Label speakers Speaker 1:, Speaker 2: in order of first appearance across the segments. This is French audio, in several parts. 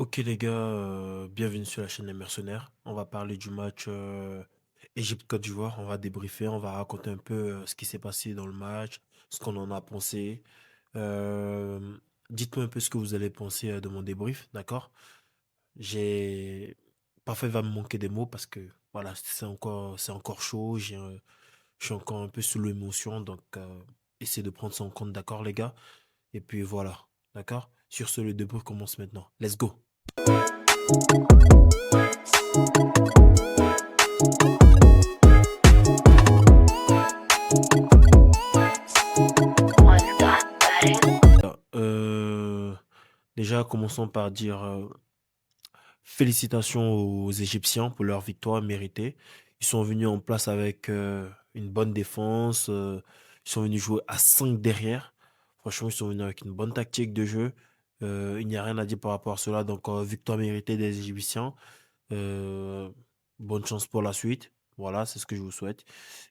Speaker 1: Ok les gars, bienvenue sur la chaîne des mercenaires. On va parler du match Égypte-Côte d'Ivoire. On va débriefer, on va raconter un peu ce qui s'est passé dans le match, ce qu'on en a pensé. Euh, Dites-moi un peu ce que vous allez penser de mon débrief, d'accord? J'ai Parfois il va me manquer des mots parce que voilà, c'est encore chaud. Je suis encore un peu sous l'émotion, donc essayez de prendre ça en compte, d'accord les gars? Et puis voilà, d'accord? Sur ce, le débrief commence maintenant. Let's go! Euh, Déjà, commençons par dire félicitations aux Égyptiens pour leur victoire méritée. Ils sont venus en place avec une bonne défense. Ils sont venus jouer à 5 derrière. Franchement, ils sont venus avec une bonne tactique de jeu. Il n'y a rien à dire par rapport à cela. Donc, victoire méritée des Égyptiens. Euh, Bonne chance pour la suite. Voilà, c'est ce que je vous souhaite.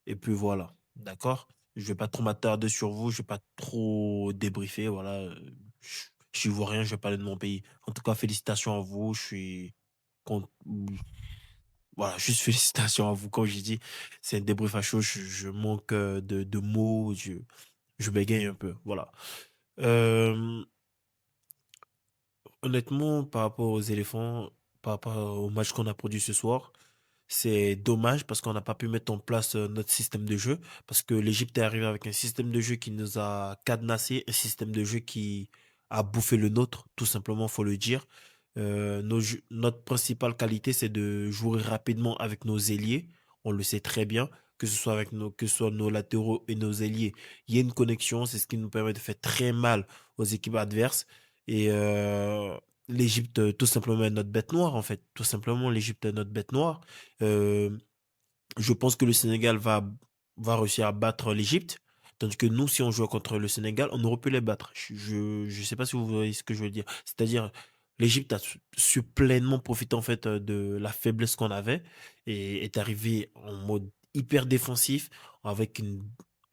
Speaker 1: Et puis voilà, d'accord? Je vais pas trop m'attarder sur vous, je vais pas trop débriefer. Voilà, je suis ivoirien, je vais parler de mon pays. En tout cas, félicitations à vous. Je suis con- Voilà, juste félicitations à vous. Comme je dis, c'est un débrief à chaud. Je manque de mots. Je bégaye un peu. Voilà. Euh, Honnêtement, par rapport aux éléphants, par rapport au match qu'on a produit ce soir, c'est dommage parce qu'on n'a pas pu mettre en place notre système de jeu. Parce que l'Égypte est arrivée avec un système de jeu qui nous a cadenassé, un système de jeu qui a bouffé le nôtre, tout simplement, faut le dire. Notre principale qualité, c'est de jouer rapidement avec nos ailiers. On le sait très bien, que ce soit nos latéraux et nos ailiers. Il y a une connexion, c'est ce qui nous permet de faire très mal aux équipes adverses. Et l'Égypte, tout simplement, est notre bête noire, en fait. Tout simplement, l'Égypte est notre bête noire. Euh, je pense que le Sénégal va réussir à battre l'Égypte. Tandis que nous, si on jouait contre le Sénégal, on aurait pu les battre. Je sais pas si vous voyez ce que je veux dire. C'est-à-dire, l'Égypte a su pleinement profiter en fait de la faiblesse qu'on avait et est arrivé en mode hyper défensif avec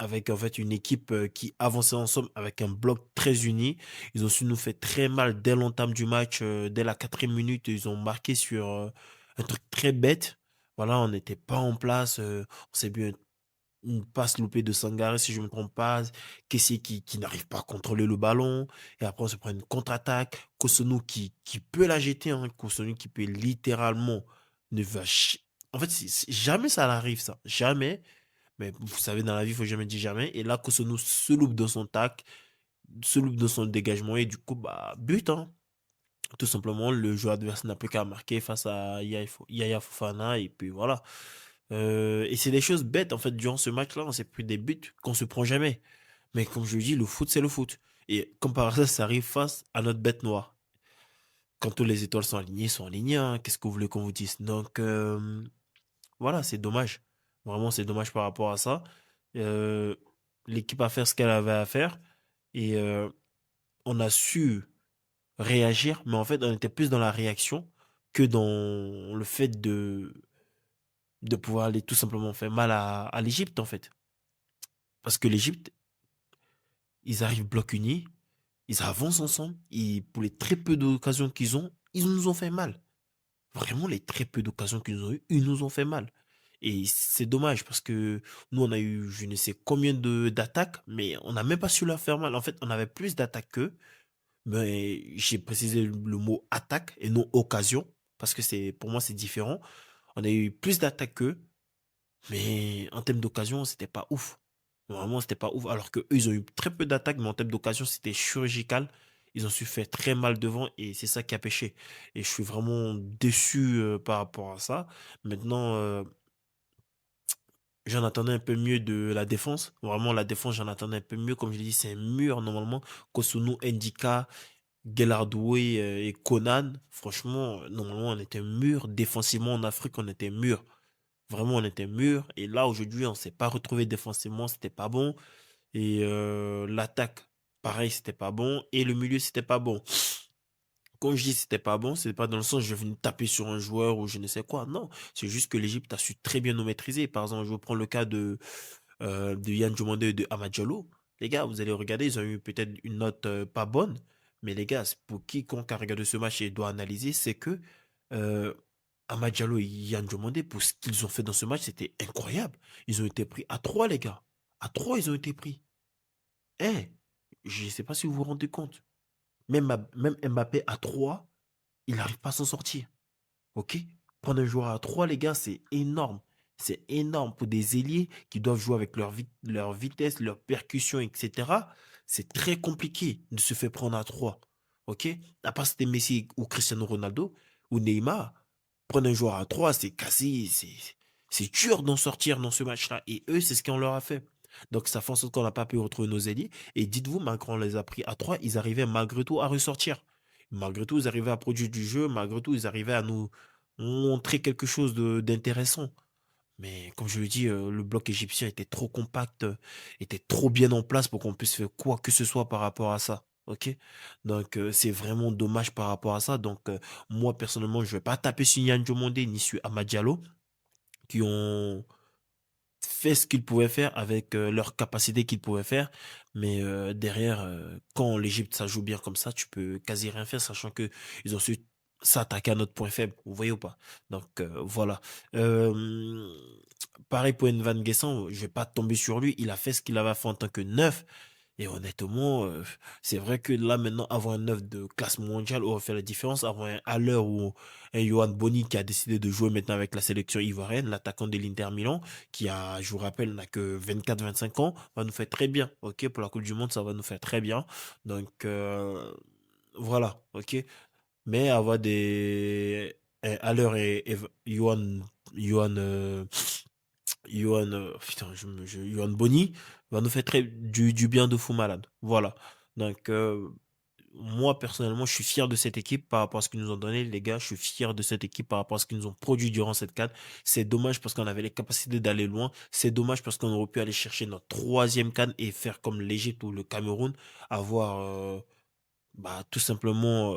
Speaker 1: avec en fait une équipe qui avançait ensemble avec un bloc très uni. Ils ont su nous faire très mal dès l'entame du match, dès la 4e minute. Ils ont marqué sur un truc très bête. Voilà, on n'était pas en place. On s'est vu une passe loupée de Sangaré, si je ne me trompe pas. Kessié qui n'arrive pas à contrôler le ballon. Et après, on se prend une contre-attaque. Kosunu qui peut la jeter. Hein. Kosunu qui peut littéralement ne va En fait, jamais ça n'arrive, ça. Jamais. Mais vous savez, dans la vie, il faut jamais dire jamais. Et là, Kosunu se loupe dans son tac, se loupe dans son dégagement. Et du coup, bah, but, hein. Tout simplement, le joueur adverse n'a plus qu'à marquer face à Yaya Fofana et puis voilà. Et c'est des choses bêtes en fait. Durant ce match-là, on s'est pris des buts qu'on se prend jamais. Mais comme je dis, le foot, c'est le foot. Et comme par hasard, ça arrive face à notre bête noire. Quand toutes les étoiles sont alignées, hein. Qu'est-ce que vous voulez qu'on vous dise? Donc voilà, c'est dommage. Vraiment, c'est dommage par rapport à ça. Euh, L'équipe a fait ce qu'elle avait à faire et on a su réagir, mais en fait, on était plus dans la réaction que dans le fait de pouvoir aller tout simplement faire mal à l'Égypte, en fait. Parce que l'Égypte, ils arrivent bloc uni, ils avancent ensemble, et pour les très peu d'occasions qu'ils ont, ils nous ont fait mal. Vraiment, les très peu d'occasions qu'ils ont eu, ils nous ont fait mal. Et c'est dommage parce que nous, on a eu je ne sais combien de d'attaques, mais on n'a même pas su leur faire mal. En fait, on avait plus d'attaques qu'eux. Mais j'ai précisé le mot attaque et non occasion, parce que pour moi, c'est différent. On a eu plus d'attaques qu'eux, mais en termes d'occasion, c'était pas ouf. Vraiment, c'était pas ouf. Alors que eux, ils ont eu très peu d'attaques, mais en termes d'occasion, c'était chirurgical. Ils ont su faire très mal devant et c'est ça qui a pêché. Et je suis vraiment déçu par rapport à ça. Maintenant, j'en attendais un peu mieux de la défense. Vraiment, la défense, j'en attendais un peu mieux. Comme je l'ai dit, c'est un mur normalement. Kosunu, Ndika, Guellardoué et Conan, franchement, normalement, on était mûr. Défensivement, en Afrique, on était mûr. Vraiment, on était mûr. Et là, aujourd'hui, on s'est pas retrouvé défensivement, c'était pas bon. Et l'attaque, pareil, c'était pas bon. Et le milieu, c'était pas bon. Quand je dis c'était pas bon, c'est pas dans le sens je vais venir taper sur un joueur ou je ne sais quoi. Non, c'est juste que l'Égypte a su très bien nous maîtriser. Par exemple, je vais prendre le cas de Yann Diomandé et de Amad Diallo. Les gars, vous allez regarder, ils ont eu peut-être une note pas bonne, Mais les gars, pour quiconque a regardé ce match et doit analyser, c'est que euh, Amad Diallo et Yann Diomandé, pour ce qu'ils ont fait dans ce match, c'était incroyable. Ils ont été pris à 3 les gars. À 3 ils ont été pris. Eh, je ne sais pas si vous vous rendez compte. Même Mbappé à 3 il n'arrive pas à s'en sortir. OK? Prendre un joueur à 3 les gars, c'est énorme. C'est énorme pour des ailiers qui doivent jouer avec leur vitesse, leur percussion, etc. C'est très compliqué de se faire prendre à 3. OK? À part si c'était Messi ou Cristiano Ronaldo ou Neymar, prendre un joueur à 3 c'est quasi, c'est dur d'en sortir dans ce match-là. Et eux, c'est ce qu'on leur a fait. Donc ça fait en sorte qu'on n'a pas pu retrouver nos ailiers. Et dites-vous, malgré on les a pris à 3 ils arrivaient malgré tout à ressortir. Malgré tout, ils arrivaient à produire du jeu. Malgré tout, ils arrivaient à nous montrer quelque chose d'intéressant. Mais comme je le dis, le bloc égyptien était trop compact, était trop bien en place pour qu'on puisse faire quoi que ce soit par rapport à ça. Ok? Donc c'est vraiment dommage par rapport à ça. Donc moi personnellement, je vais pas taper sur Yann Diomandé ni sur Amad Diallo qui ont fait ce qu'ils pouvaient faire avec leur capacité qu'ils pouvaient faire. Mais derrière, quand l'Égypte, ça joue bien comme ça, tu peux quasi rien faire, sachant que ils ont su s'attaquer à notre point faible. Vous voyez ou pas? Donc voilà. Euh, Pareil pour Van Guessant, je vais pas tomber sur lui. Il a fait ce qu'il avait fait en tant que neuf. Et honnêtement, c'est vrai que là maintenant, avoir un neuf de classe mondiale aurait fait la différence. Avoir à l'heure où un Yohan Boni qui a décidé de jouer maintenant avec la sélection ivoirienne, l'attaquant de l'Inter Milan, qui a, je vous rappelle, n'a que 24-25 ans, va nous faire très bien. Ok, pour la Coupe du Monde, ça va nous faire très bien. Donc voilà, ok. Mais avoir des à l'heure et Yohan putain, Yohan Boni va nous faire du bien de fou malade. Voilà. Donc, moi, personnellement, je suis fier de cette équipe par rapport à ce qu'ils nous ont donné, les gars. Je suis fier de cette équipe par rapport à ce qu'ils nous ont produit durant cette CAN. C'est dommage parce qu'on avait les capacités d'aller loin. C'est dommage parce qu'on aurait pu aller chercher notre troisième CAN et faire comme l'Égypte ou le Cameroun, avoir, bah, tout simplement,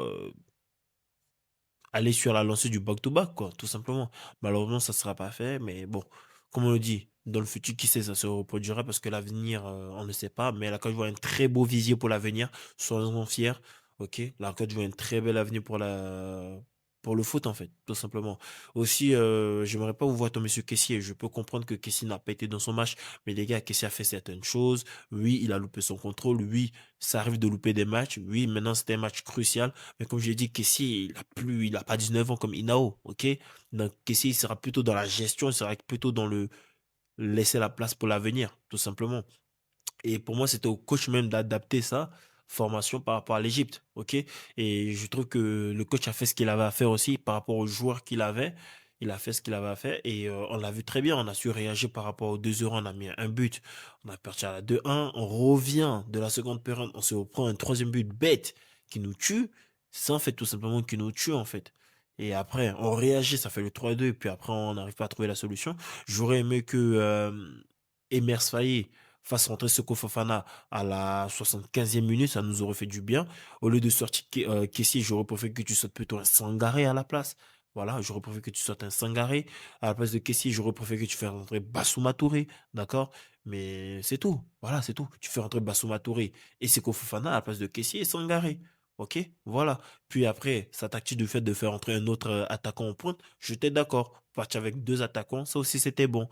Speaker 1: aller sur la lancée du back-to-back, quoi, tout simplement. Malheureusement, ça ne sera pas fait, mais bon, comme on le dit, dans le futur, qui sait, ça se reproduira parce que l'avenir, on ne sait pas. Mais la Côte d'Ivoire a un très beau visier pour l'avenir. Soyons fiers, ok? La Côte d'Ivoire a un très bel avenir pour le foot, en fait, tout simplement. Aussi, j'aimerais pas vous voir tomber sur Kessie. Je peux comprendre que Kessie n'a pas été dans son match, mais les gars, Kessie a fait certaines choses. Oui, il a loupé son contrôle. Oui, ça arrive de louper des matchs. Oui, maintenant, c'était un match crucial. Mais comme j'ai dit, Kessie, il a pas 19 ans comme Inao, ok? Donc, Kessie, il sera plutôt dans la gestion, il sera plutôt dans le laisser la place pour l'avenir, tout simplement. Et pour moi, c'était au coach même d'adapter sa formation par rapport à l'Égypte, ok? Et je trouve que le coach a fait ce qu'il avait à faire aussi par rapport aux joueurs qu'il avait. Il a fait ce qu'il avait à faire et on l'a vu très bien. On a su réagir par rapport aux 2-0. On a mis un but. On a perdu à la 2-1. On revient de la seconde période. On se reprend un troisième but bête qui nous tue. C'est en fait tout simplement qui nous tue en fait. Et après, on réagit, ça fait le 3-2 et puis après, on n'arrive pas à trouver la solution. J'aurais aimé que Emers Faé fasse rentrer Seko Fofana à la 75e minute, ça nous aurait fait du bien. Au lieu de sortir Kessie, j'aurais préféré que tu sortes plutôt un Sangaré à la place. Voilà, j'aurais préféré que tu sortes un Sangaré. À la place de Kessie, j'aurais préféré que tu fasses rentrer Bassouma Touré. D'accord? Mais c'est tout. Voilà, c'est tout. Tu fais rentrer Bassouma Touré et Seko Fofana à la place de Kessie et Sangaré. Ok? Voilà. Puis après, sa tactique du fait de faire entrer un autre attaquant en pointe, j'étais d'accord. Partir avec deux attaquants, ça aussi c'était bon.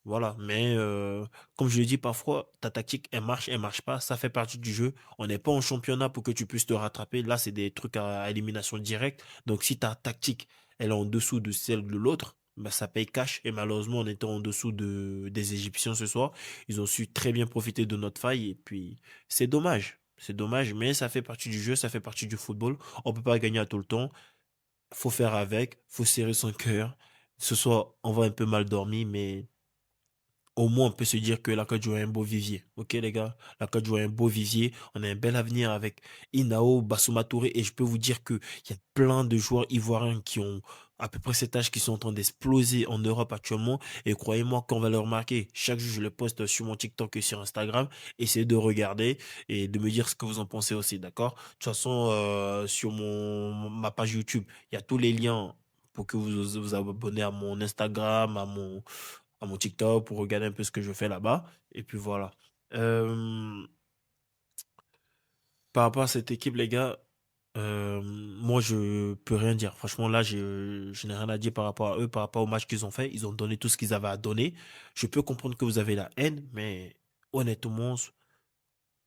Speaker 1: Voilà, mais comme je le dis parfois, ta tactique, elle marche pas, ça fait partie du jeu. On n'est pas en championnat pour que tu puisses te rattraper. Là, c'est des trucs à élimination directe. Donc, si ta tactique, elle est en dessous de celle de l'autre, bah, ça paye cash. Et malheureusement, on était en dessous des Égyptiens ce soir. Ils ont su très bien profiter de notre faille. Et puis, c'est dommage. C'est dommage, mais ça fait partie du jeu, ça fait partie du football. On peut pas gagner à tout le temps. Faut faire avec, faut serrer son cœur. Ce soir, on va un peu mal dormir, mais au moins, on peut se dire que la Côte d'Ivoire est un beau vivier. Ok, les gars? La Côte d'Ivoire est un beau vivier. On a un bel avenir avec Inao, Bassouma Touré. Et je peux vous dire qu'il y a plein de joueurs ivoiriens qui ont à peu près cet âge qui sont en train d'exploser en Europe actuellement. Et croyez-moi qu'on va le remarquer. Chaque jour, je le poste sur mon TikTok et sur Instagram. Essayez de regarder et de me dire ce que vous en pensez aussi, d'accord? De toute façon, sur ma page YouTube, il y a tous les liens pour que vous abonnez à mon Instagram, à mon TikTok pour regarder un peu ce que je fais là-bas. Et puis voilà. Euh, Par rapport à cette équipe, les gars, moi, je peux rien dire. Franchement, là, je n'ai rien à dire par rapport à eux, par rapport au match qu'ils ont fait. Ils ont donné tout ce qu'ils avaient à donner. Je peux comprendre que vous avez la haine, mais honnêtement,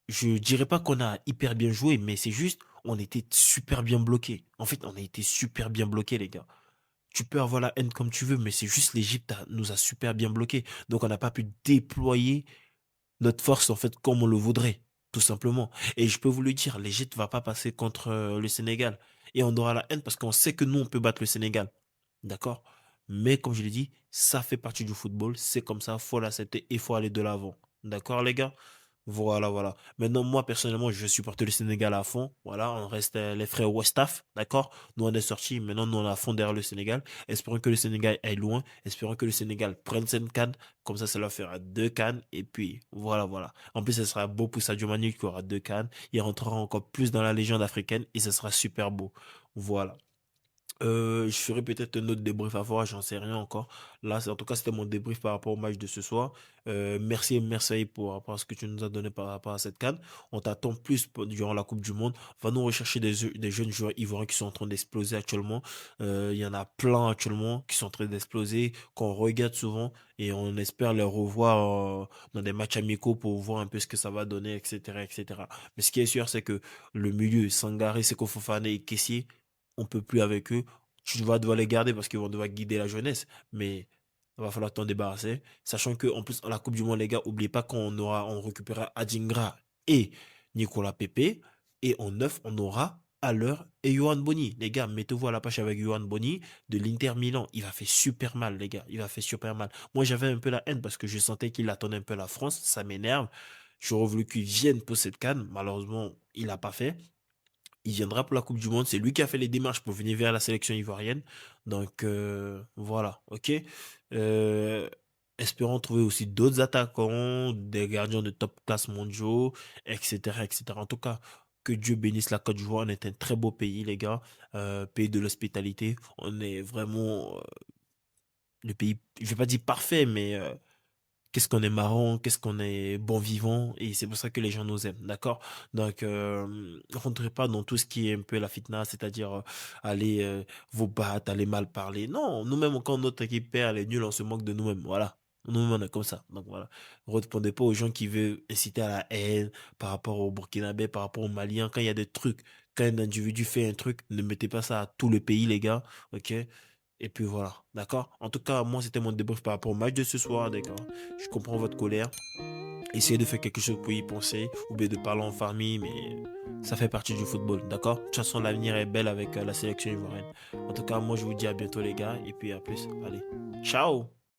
Speaker 1: je dirais pas qu'on a hyper bien joué, mais c'est juste, on était super bien bloqué. En fait, on a été super bien bloqué, les gars. Tu peux avoir la haine comme tu veux, mais c'est juste nous a super bien bloqué. Donc, on n'a pas pu déployer notre force, en fait, comme on le voudrait, tout simplement. Et je peux vous le dire, l'Égypte va pas passer contre le Sénégal. Et on aura la haine parce qu'on sait que nous, on peut battre le Sénégal. D'accord? Mais comme je l'ai dit, ça fait partie du football. C'est comme ça, faut l'accepter et faut aller de l'avant. D'accord, les gars? Voilà, voilà. Maintenant, moi, personnellement, je supporte le Sénégal à fond. Voilà, on reste les frères Westaf, d'accord? Nous, on est sortis. Maintenant, nous, on est à fond derrière le Sénégal. Espérons que le Sénégal aille loin. Espérons que le Sénégal prenne cette canne. Comme ça leur fera deux cannes. Et puis, voilà, voilà. En plus, ce sera beau pour Sadio Mané qui aura deux cannes. Il rentrera encore plus dans la légende africaine et ce sera super beau. Voilà. Je ferai peut-être un autre débrief à voir, j'en sais rien encore. Là, en tout cas, c'était mon débrief par rapport au match de ce soir. Merci pour rapport à ce que tu nous as donné par rapport à cette CAN. On t'attend plus durant la Coupe du Monde. Va nous rechercher des jeunes joueurs ivoiriens qui sont en train d'exploser actuellement. Il y en a plein actuellement qui sont en train d'exploser, qu'on regarde souvent et on espère les revoir dans des matchs amicaux pour voir un peu ce que ça va donner, etc., etc. Mais ce qui est sûr, c'est que le milieu, Sangaré, Seko Fofana et Kessié, on peut plus avec eux. Tu vas devoir les garder parce qu'ils vont devoir guider la jeunesse. Mais il va falloir t'en débarrasser. Sachant que en plus, à la Coupe du Monde, les gars, oubliez pas on récupérera Adingra et Nicolas Pepe. Et en neuf, on aura à l'heure et Johan Boni. Les gars, mettez-vous à la page avec Johan Boni de l'Inter Milan. Il va faire super mal, les gars. Il va faire super mal. Moi, j'avais un peu la haine parce que je sentais qu'il attendait un peu la France. Ça m'énerve. J'aurais voulu qu'il vienne pour cette canne. Malheureusement, il l'a pas fait. Il viendra pour la Coupe du Monde. C'est lui qui a fait les démarches pour venir vers la sélection ivoirienne. Donc voilà, ok. Euh, Espérons trouver aussi d'autres attaquants, des gardiens de top classe mondiaux, etc., etc. En tout cas, que Dieu bénisse la Côte d'Ivoire. On est un très beau pays, les gars. Pays de l'hospitalité. On est vraiment le pays, je vais pas dire parfait, mais qu'est-ce qu'on est marrant, qu'est-ce qu'on est bon vivant, et c'est pour ça que les gens nous aiment, d'accord? Donc, rentrez pas dans tout ce qui est un peu la fitna, c'est-à-dire aller vous battre, aller mal parler. Non, nous-mêmes, quand notre équipe perd, elle est nulle, on se moque de nous-mêmes, voilà. Nous-mêmes, on est comme ça. Donc voilà. Répondez pas aux gens qui veulent inciter à la haine par rapport au Burkinabé, par rapport aux Maliens. Quand il y a des trucs, quand un individu fait un truc, ne mettez pas ça à tout le pays, les gars. Ok? Et puis voilà, d'accord? En tout cas, moi, c'était mon débrief par rapport au match de ce soir, d'accord? Je comprends votre colère. Essayez de faire quelque chose pour y penser, ou bien de parler en famille, mais ça fait partie du football, d'accord? De toute façon, l'avenir est belle avec la sélection ivoirienne. En tout cas, moi, je vous dis à bientôt, les gars, et puis à plus. Allez, ciao!